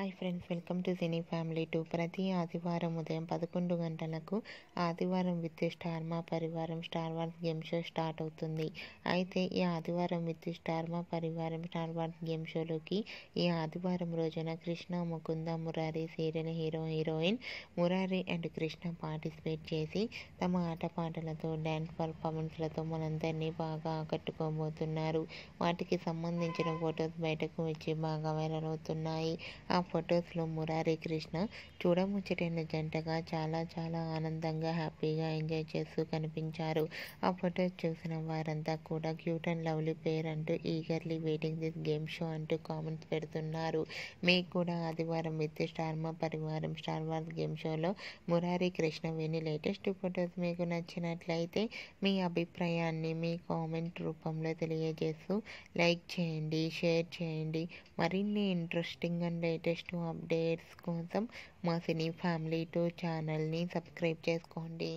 Hi friends, welcome to cine family 2. ప్రతి ఆదివారం ఉదయం 11 గంటలకు ఆదివారం విత్ స్టార్ మా పరివారం star wars game show start అవుతుంది. అయితే ఈ ఆదివారం విత్ స్టార్ మా పరివారం స్టార్ వార్స్ గేమ్ షోలోకి ఈ ఆదివారం రోజున Krishna, Mukunda, Murari serial hero heroine Murari and Krishna participate చేసి తమ ఆటపాటలతో డ్యాన్స్ పర్ఫార్మెన్స్లతో మనందరినీ బాగా ఆకట్టుకోబోతున్నారు. వాటికి సంబంధించిన ఫొటోస్ బయటకు వచ్చి బాగా వైరల్ అవుతున్నాయి. ఆ ఫొటోస్లో మురారి, కృష్ణ చూడముచ్చటైన జంటగా చాలా ఆనందంగా హ్యాపీగా ఎంజాయ్ చేస్తూ కనిపించారు. ఆ ఫొటోస్ చూసిన వారంతా కూడా క్యూట్ అండ్ లవ్లీ పేర్ అంటూ eagerly waiting this game show అంటూ కామెంట్స్ పెడుతున్నారు. మీకు కూడా ఆదివారం విత్ స్టార్ మా పరివారం స్టార్ వార్స్ గేమ్ షోలో మురారి, కృష్ణ విని లేటెస్ట్ ఫొటోస్ మీకు నచ్చినట్లయితే మీ అభిప్రాయాన్ని మీ కామెంట్ రూపంలో తెలియజేస్తూ లైక్ చేయండి, షేర్ చేయండి. మరిన్ని ఇంట్రెస్టింగ్ అండ్ లేటెస్ట్ అప్డేట్స్ కోసం మా సినీ ఫ్యామిలీ 2 ఛానల్ని సబ్స్క్రైబ్ చేసుకోండి.